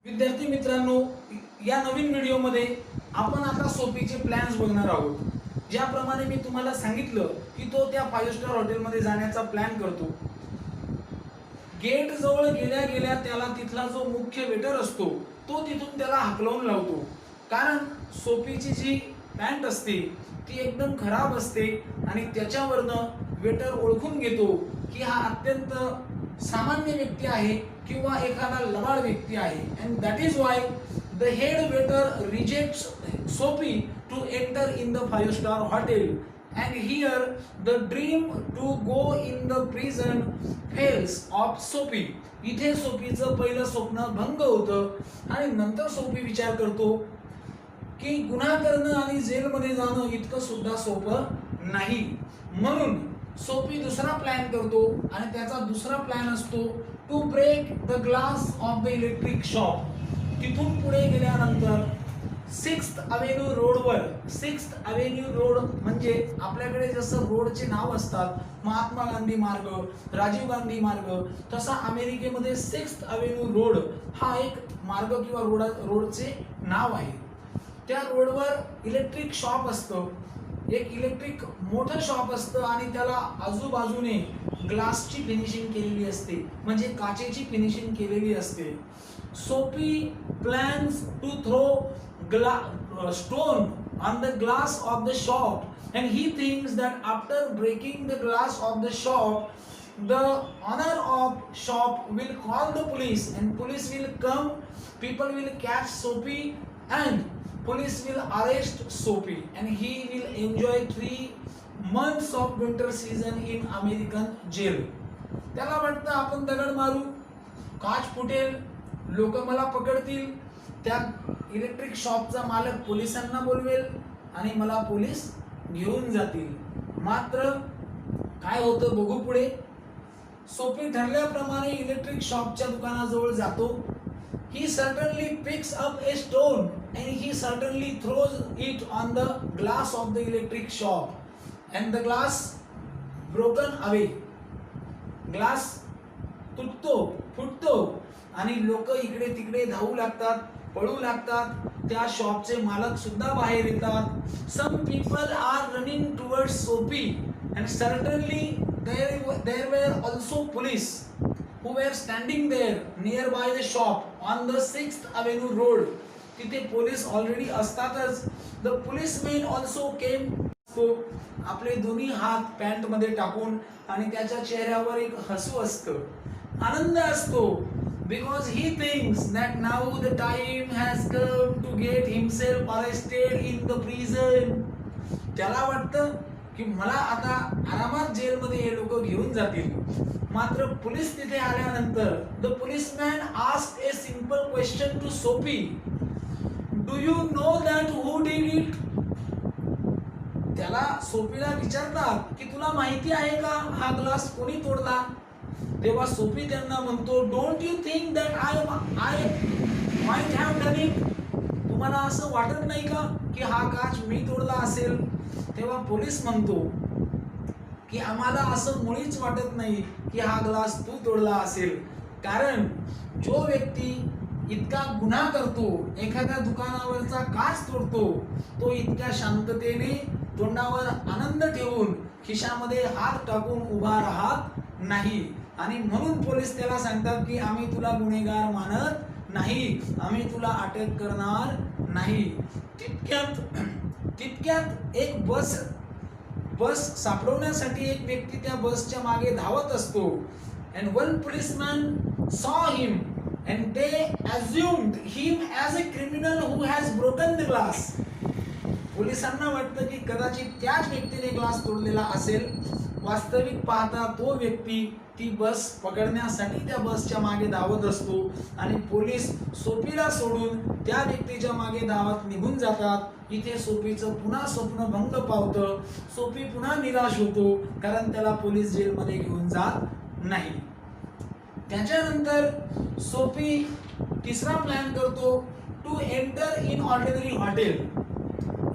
विद्यार्थी मित्रांनो, या नवीन व्हिडिओमध्ये आपण आता सोपीचे प्लॅन्स बघणार आहोत. ज्याप्रमाणे मी तुम्हाला सांगितलं की तो त्या 5 स्टार हॉटेलमध्ये जाण्याचा प्लॅन करतो. गेट जवळ गेल्या गेल्या त्याला तिथला जो मुख्य वेटर असतो तो तिथून त्याला हाकलवून लावतो, कारण सोपीची जी पॅन्ट असते ती एकदम खराब असते आणि त्याच्यावरनं वेटर ओळखून घेतो की हा अत्यंत सामान्य व्यक्ती आहे किंवा एखादा लबाड व्यक्ती आहे. And that is why the head waiter rejects Soapy to enter in the 5 star hotel. And here the dream to go in the prison fails of सोपी. इथे सोपीचं पहिलं स्वप्न भंग होतं आणि नंतर सोपी विचार करतो की गुन्हा करणं आणि जेलमध्ये जाणं इतकं सुद्धा सोपं नाही. म्हणून सोपी दुसरा प्लॅन करतो आणि त्याचा दुसरा प्लॅन असतो to break the glass of the electric shop. तिथून पुढे गेल्यानंतर 6th अवेन्यू रोडवर, 6th अवेन्यू रोड म्हणजे आपल्याकडे जसं रोडचे नाव असतात, महात्मा गांधी मार्ग, राजीव गांधी मार्ग, तसा अमेरिकेमध्ये 6th अवेन्यू रोड हा एक मार्ग किंवा रोडचे नाव आहे. त्या रोडवर इलेक्ट्रिक शॉप असतं, एक इलेक्ट्रिक मोठं शॉप असतं आणि त्याला आजूबाजूने ग्लासची फिनिशिंग केलेली असते, म्हणजे काचेची फिनिशिंग केलेली असते. Sophie plans to throw stone on the glass of the shop and he thinks that after breaking the glass of the shop the owner of shop will call the police and police will come, people will catch Sophie and police will arrest Sophie and he will enjoy 3 months of winter season in American jail. त्याला वाटतं आपण दगड मारू, काच फुटेल, लोक मला पकडतील, त्या इलेक्ट्रिक शॉपचा मालक पोलिसांना बोलवेल आणि मला पोलीस घेऊन जातील. मात्र काय होतं बघू पुढे. सोपी ठरल्याप्रमाणे इलेक्ट्रिक शॉपच्या दुकानाजवळ जातो. He certainly picks up a stone and he certainly throws it on the glass of the electric shop and the glass broken away. ग्लास तुटतो, फुटतो आणि लोक इकडे तिकडे धावू लागतात, पळू लागतात. त्या शॉपचे मालक सुद्धा बाहेर येतात. Some people are running towards Soapy and certainly there were also police who were standing there near by the shop on the 6th avenue road. तिथे पोलीस ऑलरेडी असतातच. The policeman also came. तो आपले दोन्ही हात pant मध्ये टाकून आणि त्याच्या चेहऱ्यावर एक हसू असतं, आनंद असतो. Because he thinks that now the time has come to get himself arrested in the prison. त्याला वाटतं की मला आता आरामात जेलमध्ये हे लोक घेऊन जातील. मात्र पोलीस तिथे आल्यानंतर the policeman asked a simple question to Sophie. Do you know that who did it? त्याला सोपीला विचारतात की तुला माहिती आहे का हा ग्लास कोणी तोडला. तेव्हा सोपी त्यांना म्हणतो, don't you think that I might have done it. तुम्हाला असं वाटत नाही का की हा काच मी तोडला असेल. तेव्हा पोलीस म्हणतो की आम्हाला असं मुळीच वाटत नाही की हा ग्लास तू तोडला असेल, कारण जो व्यक्ती इतका गुन्हा करतो, एखाद्या दुकानावरचा काच तोडतो, तो इतक्या शांततेने तोंडावर आनंद ठेवून खिशामध्ये हात टाकून उभा राहत नाही. आणि म्हणून पोलीस त्याला सांगतात की आम्ही तुला गुन्हेगार मानत नाही, आम्ही तुला अटक करणार नाही. तितक्यात एक बस सापडवण्यासाठी एक व्यक्ती त्या बसच्या मागे धावत असतो. and one policeman saw him and they assumed him as a criminal who has broken the glass. पोलिसांना वाटतं की कदाचित त्याच व्यक्तीने ग्लास तोडलेला असेल. वास्तविक पाहता तो व्यक्ती ती बस पकडण्यासाठी त्या बसच्या मागे धावत असतो आणि पोलीस सोपीला सोडून त्या व्यक्तीच्या मागे धावत निघून जातात. इथे सोपीचं पुन्हा स्वप्न भंग पावतं. सोपी पुन्हा निराश होतो, कारण त्याला पोलीस जेलमध्ये घेऊन जात नाही. त्याच्यानंतर सोपी तिसरा प्लॅन करतो to enter in ordinary hotel.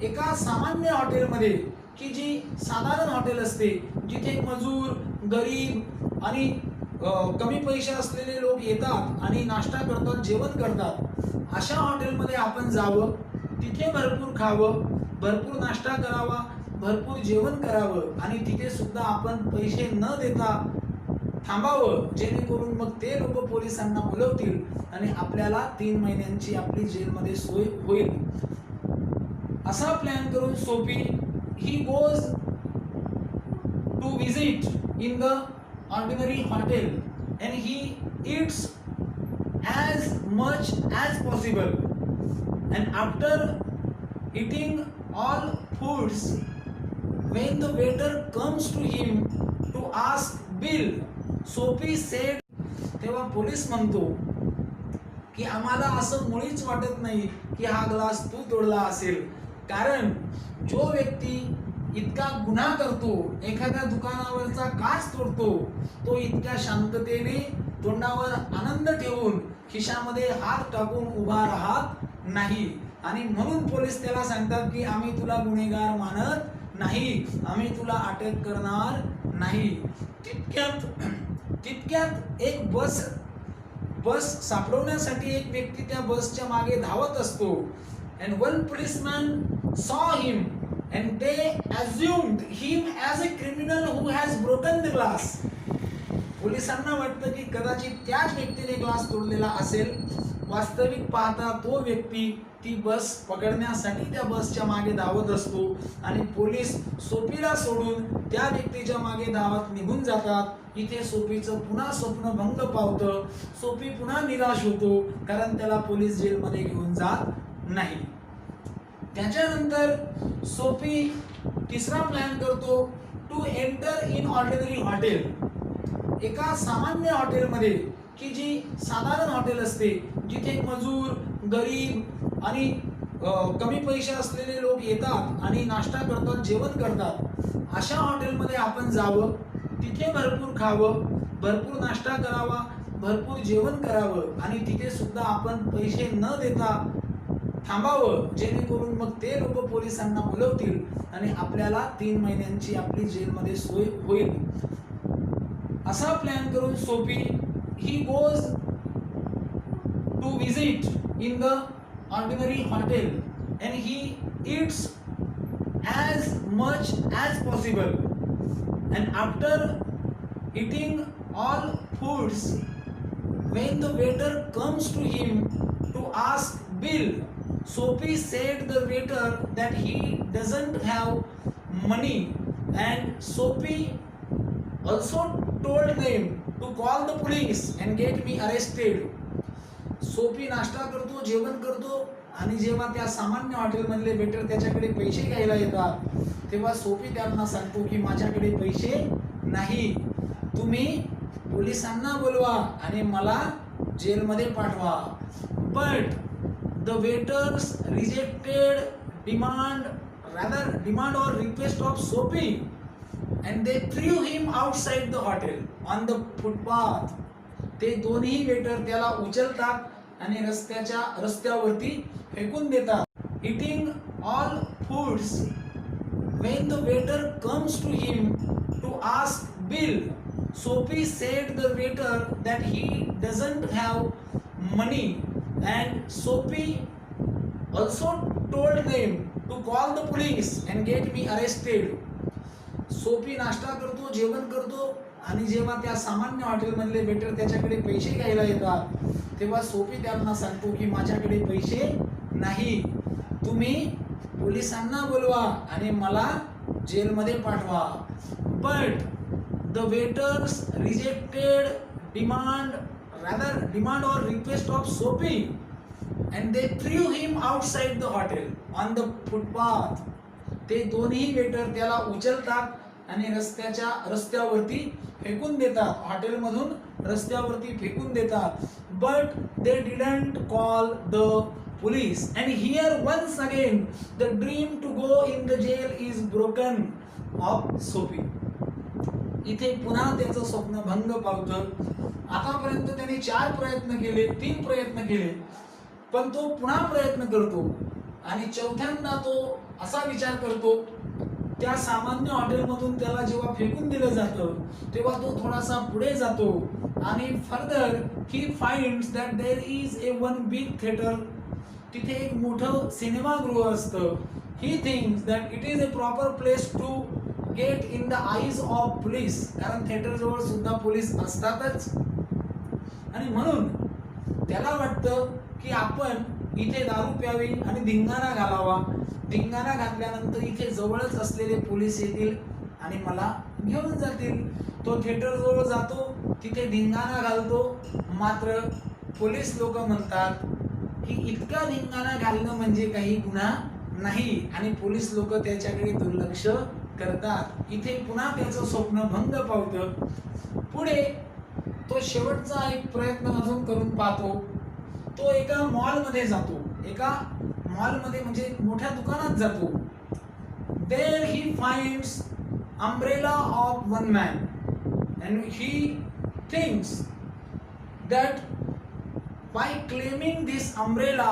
एका सामान्य हॉटेलमध्ये, की जी साधारण हॉटेल असते, जिथे मजूर, गरीब आणि कमी पैसे असलेले लोक येतात आणि नाश्ता करतात, जेवण करतात, अशा हॉटेलमध्ये आपण जावं, तिथे भरपूर खावं, भरपूर नाश्ता करावा, भरपूर जेवण करावं आणि तिथे सुद्धा आपण पैसे न देता थांबावं, जेणेकरून मग ते लोक पोलिसांना बोलवतील आणि आपल्याला 3 महिन्यांची आपली जेलमध्ये सोय होईल. असा प्लॅन करून Sophie he goes to visit in the ordinary hotel and he eats as much as possible, and after eating all foods, when the waiter comes to him to ask bill, Sophie said, तेव्हा police म्हणतो की आम्हाला असं मुळीच वाटत नाही की हा ग्लास तू तोडला असेल, कारण जो व्यक्ती इतका गुन्हा करतो, एखाद्या दुकानावरचा काच तोडतो, तो इतक्या शांततेने तोंडावर आनंद ठेवून खिशामध्ये हात टाकून उभा राहत नाही. आणि म्हणून पोलीस त्याला सांगतात की आम्ही तुला गुन्हेगार मानत नाही, आम्ही तुला अटक करणार नाही. तितक्यात एक बस सापडवण्यासाठी एक व्यक्ती त्या बसच्या मागे धावत असतो. and one policeman saw him and they assumed him as a criminal who has broken the glass. पोलिसांना वाटतं की कदाचित त्याच व्यक्तीने ग्लास तोडलेला असेल. वास्तविक पाहता तो व्यक्ती ती बस पकडण्यासाठी त्या बसच्या मागे धावत असतो आणि पोलीस सोफीला सोडून त्या व्यक्तीच्या मागे धावत निघून जातात. इथे सोफीचं पुन्हा स्वप्नभंग पावतं. सोफी पुन्हा निराश होतो, कारण त्याला पोलीस जेलमध्ये घेऊन जात नाही. त्याच्यानंतर सोफी तिसरा प्लॅन करतो to enter in ordinary hotel. एका सामान्य हॉटेलमध्ये, की जी साधारण हॉटेल असते, जिथे मजूर, गरीब आणि कमी पैसे असलेले लोक येतात आणि नाश्ता करतात, जेवण करतात, अशा हॉटेलमध्ये आपण जावं, तिथे भरपूर खावं, भरपूर नाश्ता करावा, भरपूर जेवण करावं आणि तिथे सुद्धा आपण पैसे न देता थांबावं, जेणेकरून मग ते लोक पोलिसांना बोलवतील आणि आपल्याला 3 महिन्यांची आपली जेलमध्ये सोय होईल. असा प्लॅन करून Sophie he goes to visit in the ordinary hotel and he eats as much as possible, and after eating all foods, when the waiter comes to him to ask bill, Sophie said the waiter that he doesn't have money, and Sophie also told them to call the police and get me arrested. Sophie नाश्ता करतो, जेवण करतो आणि जेव्हा त्या सामान्य हॉटेलमधले waiter त्याच्याकडे पैसे घ्यायला येतात, तेव्हा सोफी त्यांना सांगतो की माझ्याकडे पैसे नाही, तुम्ही पोलिसांना बोलवा आणि मला जेलमध्ये पाठवा. But the waiters rejected demand or request of Sophie and they threw him outside the hotel on the footpath. ते दोन्ही वेटर त्याला उचलतात आणि रस्त्यावरती फेकून देतात. Eating all foods, when the waiter comes to him to ask bill, Sophie said the waiter that he doesn't have money, and Sophie also told them to call the police and get me arrested. Sophie नाश्ता करतो, जेवण करतो आणि जेव्हा त्या सामान्य हॉटेलमधले waiter त्याच्याकडे पैसे घ्यायला येतात, तेव्हा सोफी त्यांना सांगतो की माझ्याकडे पैसे नाही, तुम्ही पोलिसांना बोलवा आणि मला जेलमध्ये पाठवा. But the waiters rejected demand or request of Sophie and they threw him outside the hotel on the footpath. ते दोन्ही वेटर त्याला उचलतात आणि रस्त्यावरती फेकून देतात, हॉटेलमधून रस्त्यावरती फेकून देतात. But they didn't call the police, and here once again the dream to go in the jail is broken of Sophie. इथे पुन्हा त्याचं स्वप्न भंग पावतं. आतापर्यंत त्याने 4 प्रयत्न केले, 3 प्रयत्न केले, पण तो पुन्हा प्रयत्न करतो आणि चौथ्यांदा तो असा विचार करतो त्या सामान्य हॉटेलमधून त्याला जेव्हा फेकून दिलं जातं तेव्हा तो थोडासा पुढे जातो आणि further he finds that there is a one big theatre. तिथे एक मोठं सिनेमागृह असतं. He thinks that it is a proper place to get in the eyes of police, कारण थिएटर जवळ सुद्धा पोलीस असतातच. आणि म्हणून त्याला वाटतं की आपण इथे दारू प्यावी आणि धिंगाणा घालावा. धिंगाणा घातल्यानंतर इथे जवळच असलेले पोलीस येतील आणि मला घेऊन जातील. तो थिएटर जवळ जातो, तिथे धिंगाणा घालतो. मात्र पोलीस लोक म्हणतात की इतका धिंगाणा घालणं म्हणजे काही गुन्हा नाही आणि पोलीस लोक त्याच्याकडे दुर्लक्ष करतात. इथे पुन्हा त्याचं स्वप्न भंग पावतं. पुढे तो शेवटचा एक प्रयत्न अजून करून पाहतो. तो एका मॉलमध्ये जातो. एका मॉलमध्ये म्हणजे मोठ्या दुकानात जातो. There he finds umbrella of one man and he thinks that by claiming this umbrella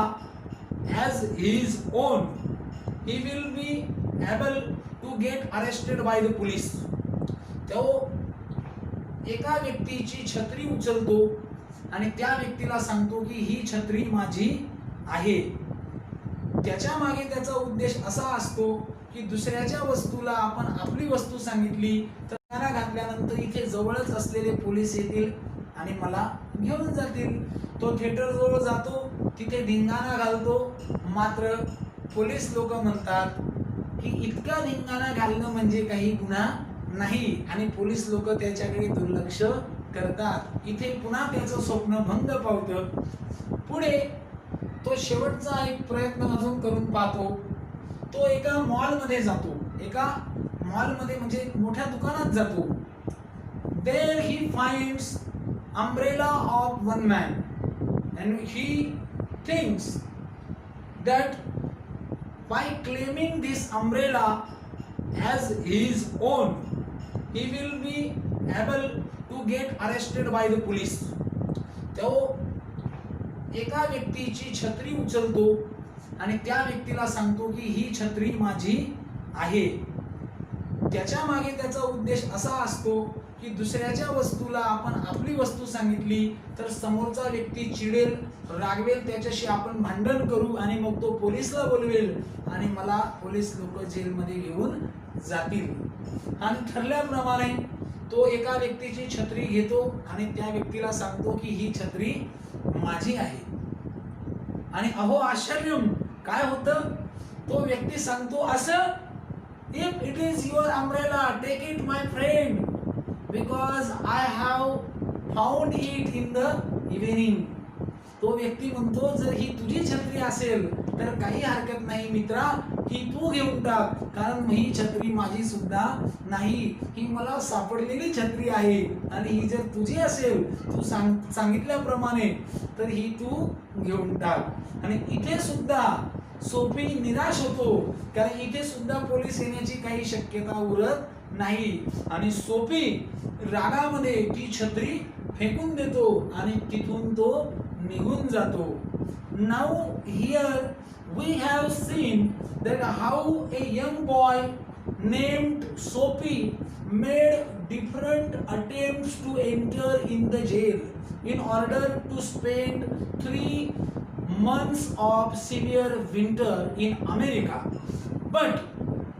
as his own he will be able to get arrested by the police. तो एका व्यक्तीची छत्री उचलतो आणि त्या व्यक्तीला सांगतो की ही छत्री माझी आहे. त्याच्या मागे त्याचा उद्देश असा असतो की दुसऱ्याच्या वस्तूला आपण आपली वस्तू सांगितली तर त्यांना घातल्यानंतर इथे जवळच असलेले पोलीस येतील आणि मला घेऊन जातील. तो थिएटर जवळ जातो, तिथे धिंगाणा घालतो. मात्र पोलीस लोक म्हणतात की इतका धिंगाणा घालणं म्हणजे काही गुन्हा नाही आणि पोलीस लोक त्याच्याकडे दुर्लक्ष करतात. इथे पुन्हा त्याचं स्वप्न भंग पावतं. पुढे तो शेवटचा एक प्रयत्न अजून करून पाहतो. तो एका मॉलमध्ये जातो. एका मॉलमध्ये म्हणजे मोठ्या दुकानात जातो. There he finds umbrella of one man and he thinks that by claiming this umbrella as his own he will be able to get arrested by the police. तो एका व्यक्तीची छत्री उचलतो आणि त्या व्यक्तीला सांगतो की ही छत्री माझी आहे. त्याच्या मागे त्याचा उद्देश असा असतो की दुसऱ्याच्या वस्तूला आपण आपली वस्तू सांगितली तर समोरचा व्यक्ती चिडेल, रागवेल, त्याच्याशी आपण भांडण करू आणि मग तो पोलिसला बोलवेल आणि मला पोलीस लोक जेलमध्ये घेऊन जातील. आणि ठरल्याप्रमाणे तो एका व्यक्तीची छत्री घेतो आणि त्या व्यक्तीला सांगतो की ही छत्री माझी आहे. आणि अहो आश्चर्य, काय होतं? तो व्यक्ती सांगतो असं, if it is your umbrella take it my friend because I have found it in the evening. तो व्यक्ती म्हणतो जर ही तुझी छत्री असेल तर काही हरकत नाही मित्रा, ही तू घेऊन टाक, कारण ही छत्री माझी सुद्धा नाही, ही मला सापडलेली छत्री आहे आणि ही जर तुझी असेल तू सांगितल्याप्रमाणे तर ही तू घेऊन टाक. आणि इथे सुद्धा सोफी निराश होतो कारण इथे सुद्धा पोलीस येण्याची काही शक्यता उरत नाही आणि सोफी रागामध्ये ती छत्री फेकून देतो आणि तिथून तो निघून जातो. Now here we have seen that how a young boy named Sophie made different attempts to enter in the jail in order to spend 3 months of severe winter in America. But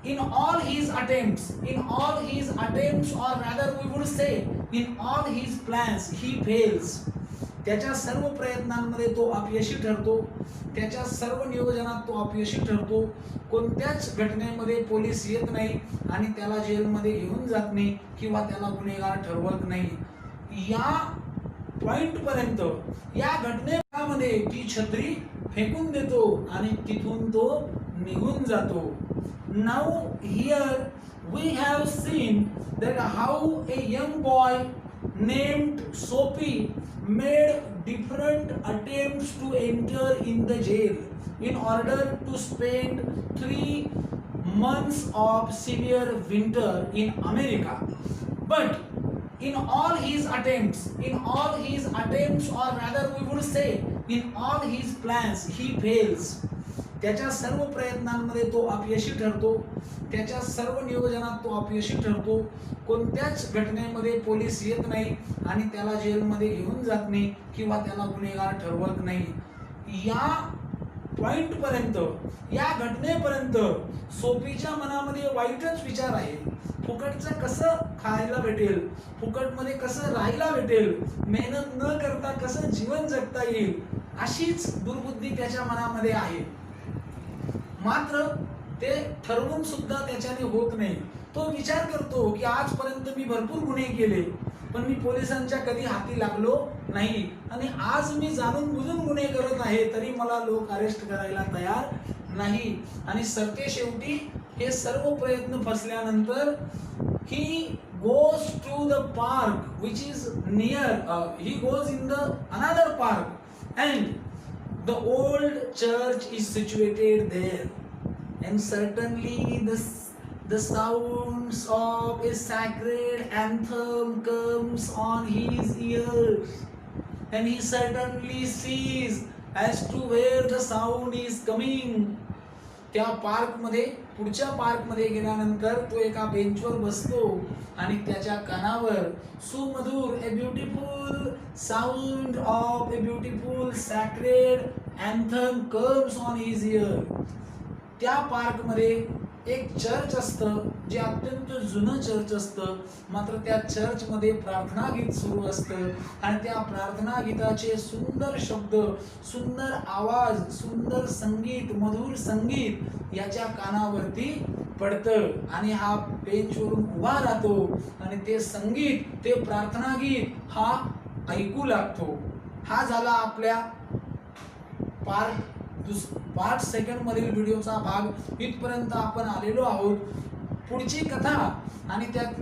in all his attempts, or rather we would say in all his plans, he fails. त्याच्या सर्व प्रयत्नांमध्ये तो अपयशी ठरतो. त्याच्या सर्व नियोजनात तो अपयशी ठरतो. कोणत्याच घटनेमध्ये पोलीस येत नाही आणि त्याला जेलमध्ये घेऊन जात नाही किंवा त्याला गुन्हेगार ठरवत नाही. या पॉइंट पर्यंत या घटनेमध्ये ती छत्री फेकून देतो आणि तिथून तो निघून जातो. Now here we have seen that how a young boy named Sophie made different attempts to enter in the jail in order to spend 3 months of severe winter in America. But in all his attempts, or rather we would say in all his plans, he fails. त्याच्या सर्व प्रयत्नांमध्ये तो अपयशी ठरतो, त्याच्या सर्व नियोजनात तो अपयशी ठरतो. कोणत्याच घटनेमध्ये पोलीस येत नाही आणि त्याला जेलमध्ये घेऊन जात नाही किंवा त्याला गुन्हेगार ठरवत नाही. या पॉइंट पर्यंत, या घटनेपर्यंत सोफीच्या मनामध्ये वाईटच विचार आहे. फुकटचं कसं खायला भेटेल, फुकटमध्ये कसं राहायला भेटेल, मेहनत न करता कसं जीवन जगता येईल, अशीच दुर्बुद्धी त्याच्या मनामध्ये आहे. मात्र ते ठरवून सुद्धा त्याच्याने होत नाही. तो विचार करतो की आजपर्यंत मी भरपूर गुन्हे केले, पण मी पोलिसांच्या कधी हाती लागलो नाही आणि आज मी जाणून बुजून गुन्हे करत आहे, तरी मला लोक अरेस्ट करायला तयार नाही. आणि सरते शेवटी हे सर्व प्रयत्न फसल्यानंतर ही goes to the park which is near, he goes in the another park and the old church is situated there, and certainly the sounds of a sacred anthem comes on his ears, and he certainly sees as to where the sound is coming. त्या पार्कमध्ये, पुढच्या पार्कमध्ये गेल्यानंतर तो एका बेंचवर बसतो आणि त्याच्या कानावर सुमधुर, a beautiful sound of a beautiful sacred anthem comes on his ear. त्या पार्कमध्ये एक चर्च असतं, जे अत्यंत जुनं चर्च असतं. मात्र त्या चर्चमध्ये प्रार्थना गीत सुरू असतं आणि त्या प्रार्थना गीताचे सुंदर शब्द, सुंदर आवाज, सुंदर संगीत, मधुर संगीत याच्या कानावरती पडतं आणि हा बेंचवरून उभा राहतो आणि ते संगीत, ते प्रार्थना गीत हा ऐकू लागतो. हा झाला आपल्या पार्ट सेकंड मधील व्हिडिओचा भाग. इथपर्यंत आपण आलेलो आहोत. पुढची कथा आणि त्यात,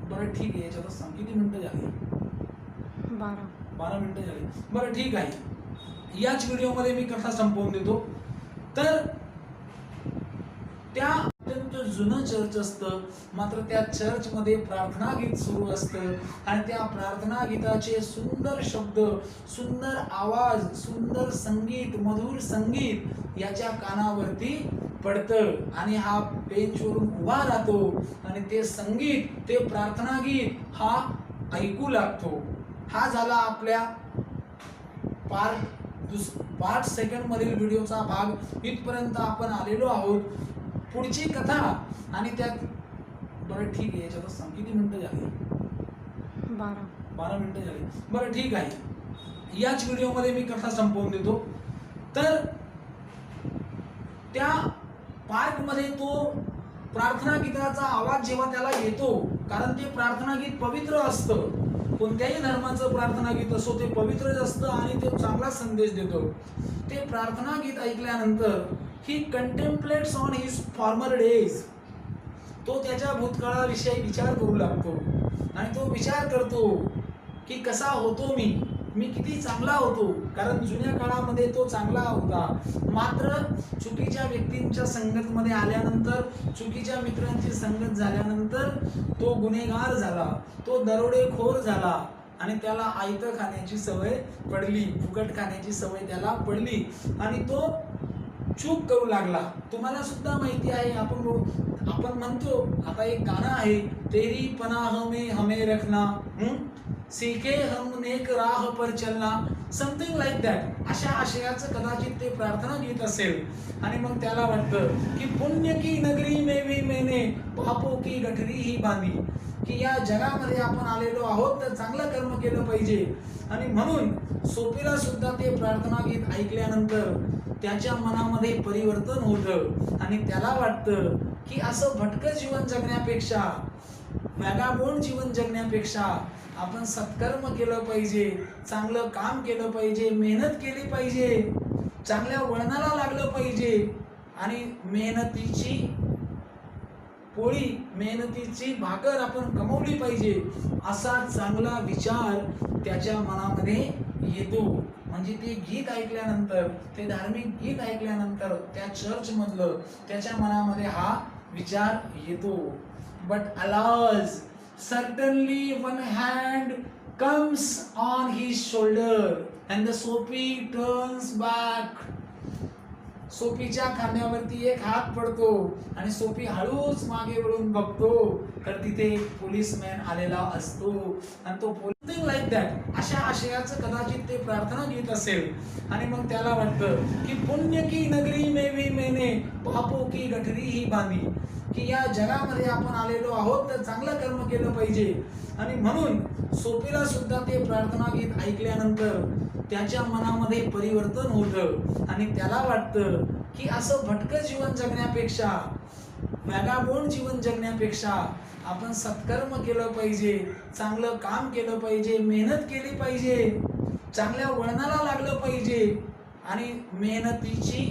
बरं ठीक आहे, याच्यात सांग किती मिनिटं झाली? 12 मिनिटं झाली. बरं ठीक आहे, याच व्हिडिओमध्ये मी कथा संपवून देतो. तर त्या अत्यंत जुनं चर्च असतं, मात्र त्या चर्चमध्ये प्रार्थना गीत सुरू असतं आणि त्या प्रार्थना गीताचे सुंदर शब्द, सुंदर आवाज, सुंदर संगीत, मधुर संगीत याच्या कानावरती पडतं आणि हा बेंचवरून उभा राहतो आणि ते संगीत, ते प्रार्थना गीत हा ऐकू लागतो. हा झाला आपल्या पार्ट सेकंड मधील व्हिडिओचा भाग. इथपर्यंत आपण आलेलो आहोत. पुढची कथा आणि त्यात, बरं ठीक आहे, याच्यात सांग किती मिनिटं झाली? 12 मिनिटं झाली. बरं ठीक आहे, याच व्हिडिओमध्ये मी कथा संपवून देतो. तर त्या पार्कमध्ये तो प्रार्थना गीताचा आवाज जेव्हा त्याला येतो, कारण ते प्रार्थना गीत पवित्र असतं, कोणत्याही धर्माचं प्रार्थना गीत असो ते पवित्रच असतं आणि ते चांगला संदेश देतो. ते प्रार्थना गीत ऐकल्यानंतर ही कंटेम्पलेट्स ऑन हिज फॉर्मर डेज. तो त्याच्या भूतकाळाविषयी विचार करू लागतो आणि तो विचार करतो की कसा होतो मी किती चांगला होतो. कारण जुन्या काळामध्ये तो चांगला होता, मात्र चुकीच्या व्यक्तींच्या संगतमध्ये आल्यानंतर, चुकीच्या मित्रांची संगत झाल्यानंतर तो गुन्हेगार झाला, तो दरोडेखोर झाला आणि त्याला आयतं खाण्याची सवय पडली, फुकट खाण्याची सवय त्याला पडली आणि तो चूक करू लागला. तुम्हाला सुद्धा माहिती आहे, आपण म्हणतो, आता एक गाणं आहे, तेरी पनाह में हमें रखना, सीखे हम नेक राह पर चलना, समथिंग लाईक दॅट. अशा आशयाचं कदाचित ते प्रार्थना गीत असेल आणि मग त्याला वाटतं की पुण्य की नगरी में भी मैंने पापों की गठरी ही बांधी, की या जगामध्ये आपण आलेलो आहोत तर चांगलं कर्म केलं पाहिजे. आणि म्हणून सोफीला सुद्धा ते प्रार्थना गीत ऐकल्यानंतर त्याच्या मनामध्ये परिवर्तन होतं आणि त्याला वाटतं की असं भटकं जीवन जगण्यापेक्षा, व्यागाबोंड जीवन जगण्यापेक्षा आपण सत्कर्म केलं पाहिजे, चांगलं काम केलं पाहिजे, मेहनत केली पाहिजे, चांगल्या वळणाला लागलं पाहिजे आणि मेहनतीची पोळी, मेहनतीची भाकर आपण कमवली पाहिजे, असा चांगला विचार त्याच्या मनामध्ये येतो. म्हणजे ते गीत ऐकल्यानंतर, ते धार्मिक गीत ऐकल्यानंतर त्या चर्च मधलं त्याच्या मनामध्ये हा विचार येतो. But alas, certainly one hand comes on his shoulder and the Sophie turns back सोफीच्या खांद्यावरती एक हात पडतो आणि सोफी हळूच मागे वळून बघतो तर तिथे पोलीसमॅन आलेला असतो आणि तो समथिंग लाईक दॅट अशा आशयाचं कदाचित ते प्रार्थना घेत असेल आणि मग त्याला वाटतं की पुण्य की नगरी में भी मैंने पापों की गठरी ही बांधी, की या जगामध्ये आपण आलेलो आहोत तर चांगलं कर्म केलं पाहिजे. आणि म्हणून सोफीला सुद्धा ते प्रार्थना गीत ऐकल्यानंतर त्याच्या मनामध्ये परिवर्तन होतं आणि त्याला वाटतं की असं भटकं जीवन जगण्यापेक्षा, व्यागाबोंड जीवन जगण्यापेक्षा आपण सत्कर्म केलं पाहिजे, चांगलं काम केलं पाहिजे, मेहनत केली पाहिजे, चांगल्या वळणाला लागलं पाहिजे आणि मेहनतीची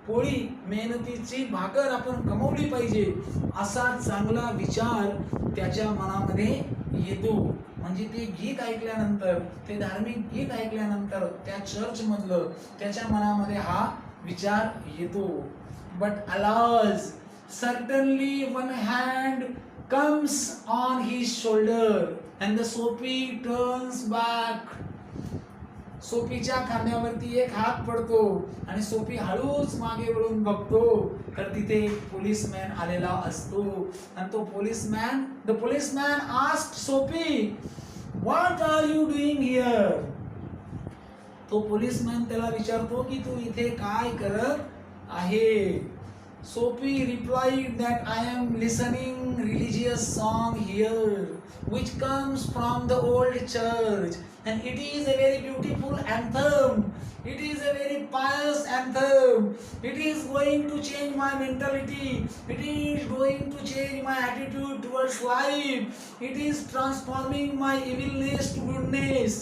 पोळी, मेहनतीची भाकर आपण कमवली पाहिजे असा चांगला विचार त्याच्या मनामध्ये येतो. म्हणजे ते गीत ऐकल्यानंतर, ते धार्मिक गीत ऐकल्यानंतर त्या चर्च मधलं त्याच्या मनामध्ये हा विचार येतो. But alas, certainly one hand comes on his shoulder and the Sophie turns back. सोफीच्या खांद्यावरती एक हात पडतो आणि सोफी हळूच मागे वळून बघतो तर तिथे पोलीसमॅन आलेला असतो आणि तो policeman, the policeman asked Soapy, what are you doing here? तो पोलीसमॅन त्याला विचारतो की तू इथे काय करत आहे? Sophie replied that I am listening religious song here which comes from the old church and it is a very beautiful anthem. It is a very pious anthem. It is going to change my mentality. It is going to change my attitude towards life. It is transforming my evilness to goodness.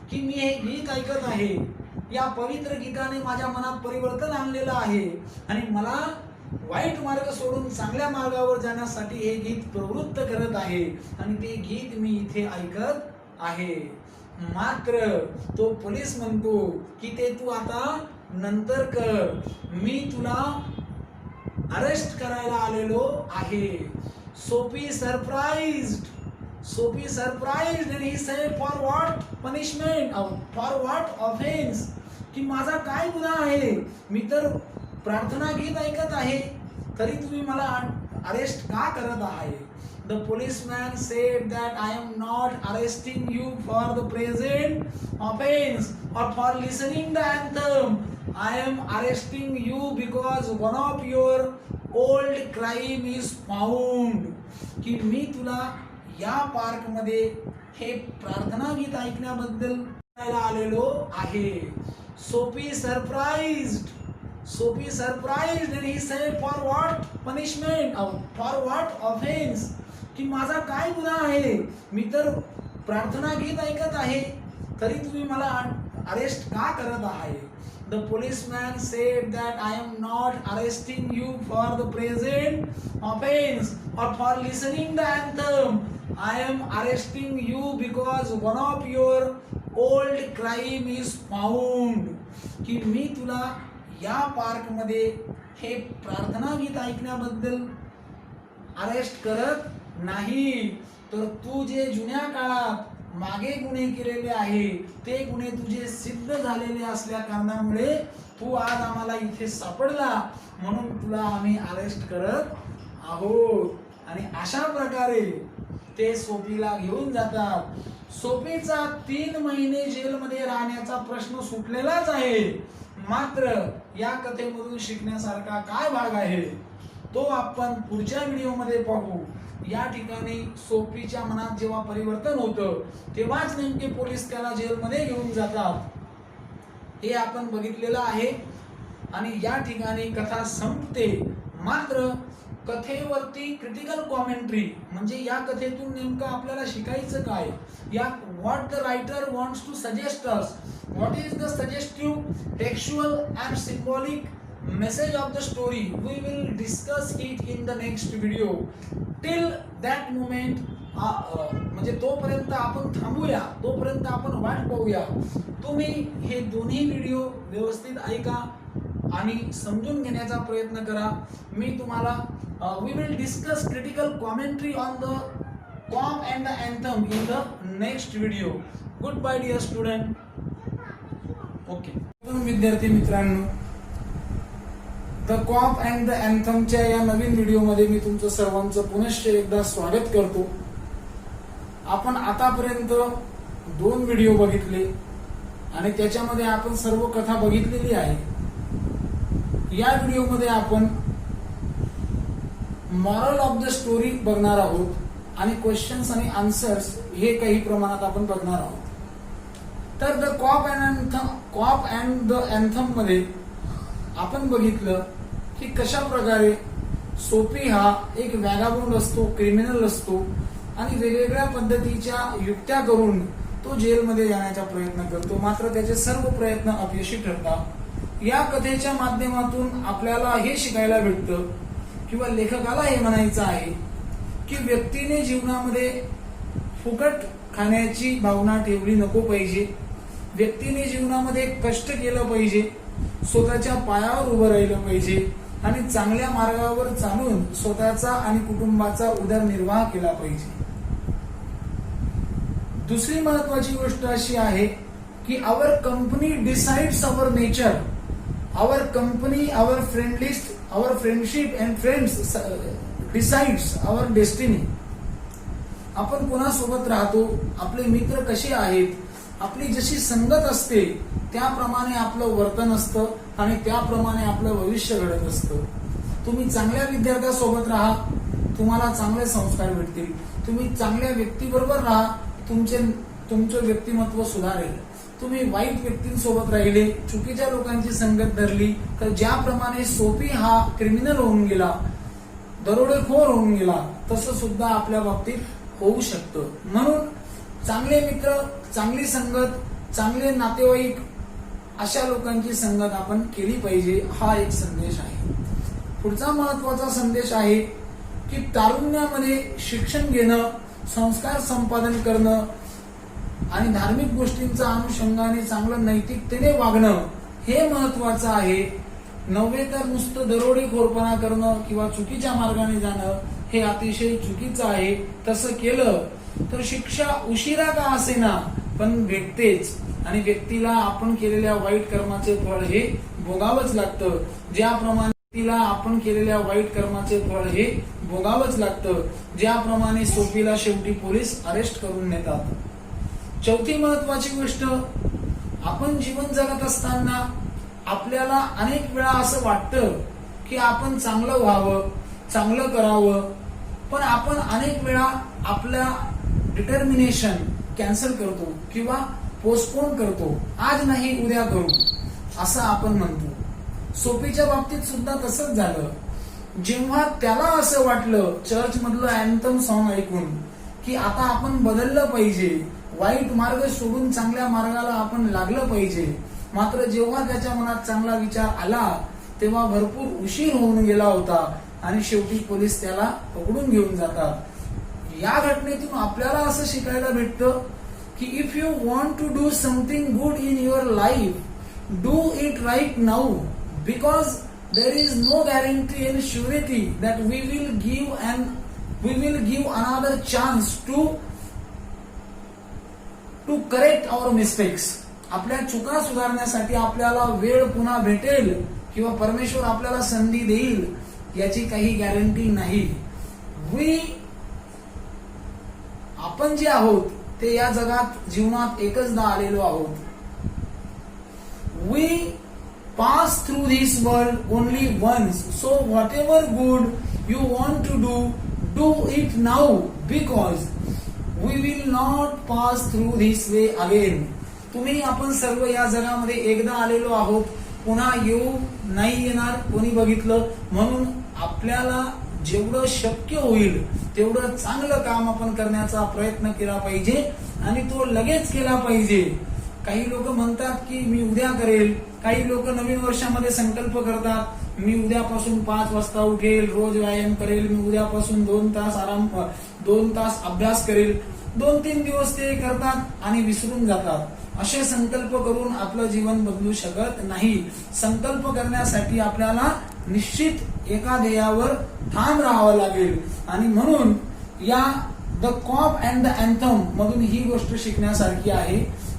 की मी हे गीत ऐकत आहे, या पवित्र गीताने माझ्या मनात परिवर्तन आणलेलं आहे आणि मला वाईट मार्ग सोडून चांगल्या मार्गावर जाण्यासाठी हे गीत प्रवृत्त करत आहे आणि ते गीत मी इथे ऐकत आहे. मात्र तो पोलीस म्हणतो की ते तू आता नंतर कर, मी तुला अरेस्ट करायला आलेलो आहे. Sophie surprised and he said, for what punishment, for what offense? की माझा काय गुन्हा आहे? मी तर प्रार्थना गीत ऐकत आहे, तरी तुम्ही मला अरेस्ट का करत आहे? The policeman said that I am not arresting you for the present offense or for listening the anthem. I am arresting you because one of your old crime is found. की मी तुला या park मध्ये हे प्रार्थना गीत ऐकण्याबद्दल आलेलो आहे. Sophie surprised and he said, for what punishment, for what offense? की माझा काय गुन्हा आहे? मी तर प्रार्थना गीत ऐकत आहे, तरी तुम्ही मला अरेस्ट का करत आहे? The policeman said that I am not arresting you for the present offense or for listening the anthem. I am arresting you because one of your old crime is found. की मी तुला या park मध्ये हे प्रार्थना गीत ऐकण्याबद्दल arrest करत नाही, तर तू जे जुन्या काळात मागे गुन्हे केलेले आहे ते गुन्हे तुझे सिद्ध झालेले असल्या कारणामुळे तू आज आम्हाला इथे सापडला, म्हणून तुला आम्ही अरेस्ट करत आहोत. आणि अशा प्रकारे ते सोफीला घेऊन जातात. सोफीचा 3 महिने जेलमध्ये राहण्याचा प्रश्न सुटलेलाच आहे. मात्र या कथेमधून शिकण्यासारखा काय भाग आहे तो आपण पुढच्या व्हिडिओमध्ये पाहू. या ठिकाणी सोफीच्या मनात जेव्हा परिवर्तन होतं तेव्हाच नेमके पोलीस त्याला जेलमध्ये घेऊन जातात हे आपण बघितलेलं आहे आणि या ठिकाणी कथा संपते. मात्र कथेवरती क्रिटिकल कॉमेंट्री म्हणजे या कथेतून नेमकं आपल्याला शिकायचं काय, या what the writer wants to suggest us, what is the suggestive textual and symbolic message of the story, we will discuss it in the next video. Till that moment म्हणजे तोपर्यंत आपण थांबूया, तोपर्यंत आपण वाट पाहूया. तुम्ही हे दोन्ही व्हिडिओ व्यवस्थित ऐका आणि समजून घेण्याचा प्रयत्न करा. मी तुम्हाला we will discuss critical commentary on the poem and the anthem in the next video. Goodbye dear student. Okay. विद्यार्थी मित्रांनो, द कॉप अँड द अँथमच्या या नवीन व्हिडिओमध्ये मी तुमचं सर्वांचं पुनश्च एकदा स्वागत करतो. आपण आतापर्यंत 2 व्हिडिओ बघितले आणि त्याच्यामध्ये आपण सर्व कथा बघितलेली आहे. या व्हिडिओमध्ये आपण मॉरल ऑफ द स्टोरी बघणार आहोत आणि क्वेश्चन्स आणि आन्सर्स हे काही प्रमाणात आपण बघणार आहोत. तर the cop and the anthem मध्ये आपण बघितलं की कशा प्रकारे सोपी हा एक वॅगाबोंड असतो, क्रिमिनल असतो आणि वेगवेगळ्या पद्धतीच्या युक्त्या करून तो जेलमध्ये जाण्याचा प्रयत्न करतो, मात्र त्याचे सर्व प्रयत्न अपयशी ठरतात. या कथेच्या माध्यमातून आपल्याला हे शिकायला भेटतं किंवा लेखकाला हे म्हणायचं आहे की व्यक्तीने जीवनामध्ये फुकट खाण्याची भावना ठेवली नको पाहिजे. व्यक्तीने जीवनामध्ये कष्ट केलं पाहिजे, स्वतःच्या पायावर उभं राहिलं पाहिजे आणि चांगल्या मार्गावर चालून स्वतःचा आणि कुटुंबाचा उदरनिर्वाह केला पाहिजे. दुसरी महत्वाची गोष्ट अशी आहे की our company decides our nature. Our company, our friendship and friends decides our destiny. आपण कोणासोबत राहतो, आपले मित्र कसे आहेत, आपली जशी संगत असते त्याप्रमाणे आपलं वर्तन असतं आणि त्याप्रमाणे आपलं भविष्य घडत असतं. तुम्ही चांगल्या विद्यार्थ्यासोबत राहा, तुम्हाला चांगले संस्कार भेटतील. तुम्ही चांगल्या व्यक्तीबरोबर राहा, तुमचं व्यक्तिमत्व सुधारेल. तुम्ही वाईट व्यक्तींसोबत राहिले, चुकीच्या लोकांची संगत धरली तर ज्याप्रमाणे सोपी हा क्रिमिनल होऊन गेला, दरोडेखोर होऊन गेला, तसं सुद्धा आपल्या बाबतीत होऊ शकतं. म्हणून चांगले मित्र, चांगली संगत, चांगले नातेवाईक अशा लोकांची संगत आपण केली पाहिजे, हा एक संदेश आहे. पुढचा महत्वाचा संदेश आहे की तारुण्यामध्ये शिक्षण घेणं, संस्कार संपादन करणं आणि धार्मिक गोष्टींच्या अनुषंगाने चांगलं नैतिकतेने वागणं हे महत्वाचं आहे. नव्हे तर नुसतं दरोडेखोरपणा करणं किंवा चुकीच्या मार्गाने जाणं हे अतिशय चुकीचं आहे. तसं केलं तर शिक्षा उशिरा का असेना पण भेटतेच आणि व्यक्तीला आपण केलेल्या वाईट कर्माचे फळ हे भोगावंच लागतं. ज्याप्रमाणे सोपीला शेवटी पोलीस अरेस्ट करून नेतात. चौथी महत्वाची गोष्ट, आपण जीवन जगत असताना आपल्याला अनेक वेळा असं वाटतं की आपण चांगलं व्हावं, चांगलं करावं, पण आपण अनेक वेळा आपल्या डिटर्मिनेशन कॅन्सल करतो किंवा पोस्टपोन करतो. आज नाही उद्या करू असं आपण म्हणतो. सोपीच्या बाबतीत सुद्धा तसंच झालं. जेव्हा त्याला असं वाटलं चर्च मधलं अँथम सॉन्ग ऐकून की आता आपण बदललं पाहिजे, वाईट मार्ग सोडून चांगल्या मार्गाला आपण लागलं पाहिजे, मात्र जेव्हा त्याच्या मनात चांगला विचार आला तेव्हा भरपूर उशीर होऊन गेला होता आणि शेवटी पोलीस त्याला पकडून घेऊन जातात. या घटनेतून आपल्याला असं शिकायला भेटतं की if you want to do something good in your life, do it right now, because there is no guarantee and surety that we will give another chance to correct our mistakes. आपल्या चुका सुधारण्यासाठी आपल्याला वेळ पुन्हा भेटेल किंवा परमेश्वर आपल्याला संधी देईल याची काही गॅरंटी नाही. आपण जे आहोत ते या जगात जीवनात एकचदा आलेलो आहोत. We pass through this world only once, so whatever good you want to do it now, because we will not pass through this way again. आपण सर्व या जगामध्ये एकदा आलेलो आहोत, पुन्हा येऊ नाही येणार कोणी बघितलं. म्हणून आपल्याला जेवढं शक्य होईल तेवढं चांगलं काम आपण करण्याचा प्रयत्न केला पाहिजे आणि तो लगेच केला पाहिजे. काही लोक म्हणतात की मी उद्या करेल, काही लोक नवीन वर्षामध्ये संकल्प करतात मी उद्यापासून 5 वाजता उठेल, रोज व्यायाम करेल, मी उद्यापासून 2 तास अभ्यास करेल. 2-3 दिवस ते करतात आणि विसरून जातात. असे संकल्प करून आपलं जीवन बदलू शकत नाही. संकल्प करण्यासाठी आपल्याला निश्चित एका ध्येयावर ठाम राहावं लागेल आणि म्हणून या the cop and the anthem मधून ही गोष्ट शिकण्यासारखी आहे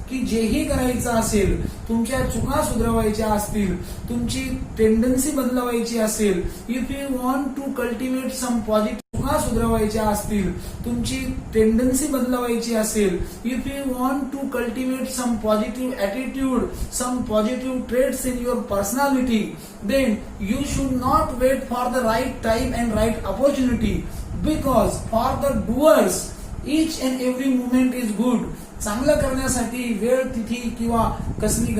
की जेही करायचं असेल, तुमच्या चुका सुधारायच्या असतील, तुमची टेंडन्सी बदलवायची असेल, if you want to cultivate some positive, चुका सुधारायच्या असतील, तुमची टेंडन्सी बदलवायची असेल, if you want to cultivate some positive attitude, some positive traits in your personality, then you should not wait for the right time and right opportunity, because for the doers each and every moment is good. चांगलं करण्यासाठी वेळ, तिथी किंवा कशाची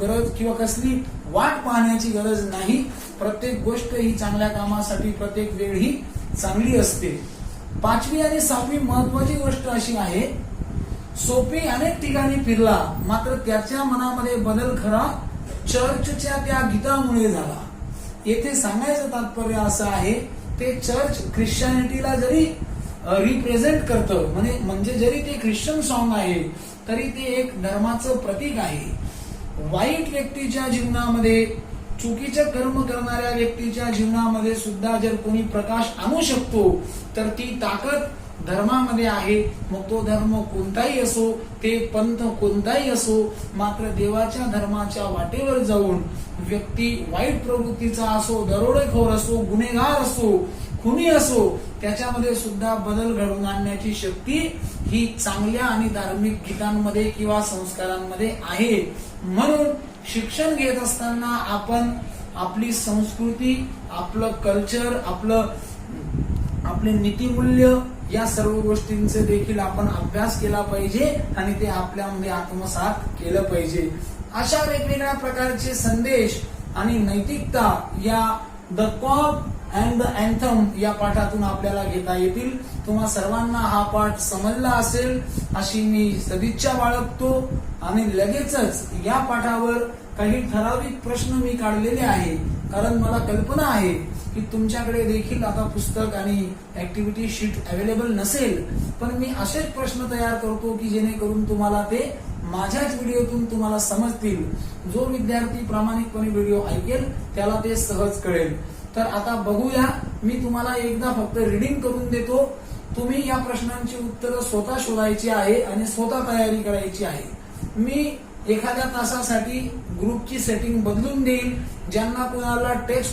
गरज किंवा कसली वाट पाहण्याची गरज नाही. प्रत्येक गोष्ट ही चांगल्या कामासाठी, प्रत्येक वेळ ही चांगली असते. 5वी आणि 6वी महत्वाची गोष्ट अशी आहे, सोपी अनेक ठिकाणी फिरला, मात्र त्याच्या मनामध्ये बदल खरा चर्चच्या त्या गीतामुळे झाला. येथे सांगायचं तात्पर्य असं आहे, ते चर्च ख्रिश्चनिटीला जरी रिप्रेझेंट करतं, म्हणजे जरी ते ख्रिश्चन सॉन्ग आहे तरी ते एक धर्माचं प्रतीक आहे. वाईट व्यक्तीच्या जीवनामध्ये, चुकीचं कर्म करणाऱ्या व्यक्तीच्या जीवनामध्ये सुद्धा जर कोणी प्रकाश आणू शकतो तर ती ताकद धर्मामध्ये आहे. मग तो धर्म कोणताही असो, ते पंथ कोणताही असो, मात्र देवाच्या धर्माच्या वाटेवर जाऊन व्यक्ती वाईट प्रवृत्तीचा असो, दरोडेखोर असो, गुन्हेगार असो, खुनी असो, त्याच्यामध्ये सुद्धा बदल घडवून आणण्याची शक्ती ही चांगल्या आणि धार्मिक गीतांमध्ये किंवा संस्कारांमध्ये आहे. म्हणून शिक्षण घेत असताना आपण आपली संस्कृती, आपलं कल्चर, आपले नीतिमूल्य या सर्व गोष्टींचे देखील आपण अभ्यास केला पाहिजे आणि ते आपल्यामध्ये आत्मसात केलं पाहिजे. अशा वेगवेगळ्या प्रकारचे संदेश आणि नैतिकता या the cop and the anthem या पाठातून आपल्याला घेता येतील. तुम्हा सर्वांना हा पाठ समजला असेल अशी मी सदिच्छा बाळगतो आणि लगेचच या पाठावर काही ठराविक प्रश्न मी काढलेले आहे, कारण मला कल्पना आहे की तुमच्याकडे देखील आता पुस्तक आणि ऍक्टिव्हिटी शीट अवेलेबल नसेल, पण मी असेच प्रश्न तयार करतो की जेणेकरून तुम्हाला ते माझ्याच व्हिडिओतून तुम्हाला समजतील. जो विद्यार्थी प्रामाणिकपणे व्हिडिओ ऐकेल त्याला ते सहज कळेल. तर आता बघूया, मी तुम्हाला एकदा फक्त रीडिंग करून देतो. तुम्ही या प्रश्नांची उत्तरं स्वतः शोधायची आहे आणि स्वतः तयारी करायची आहे. मी एखाद्या तासासाठी ग्रुपची सेटिंग बदलून देईल. ज्यांना कुणाला टेक्स्ट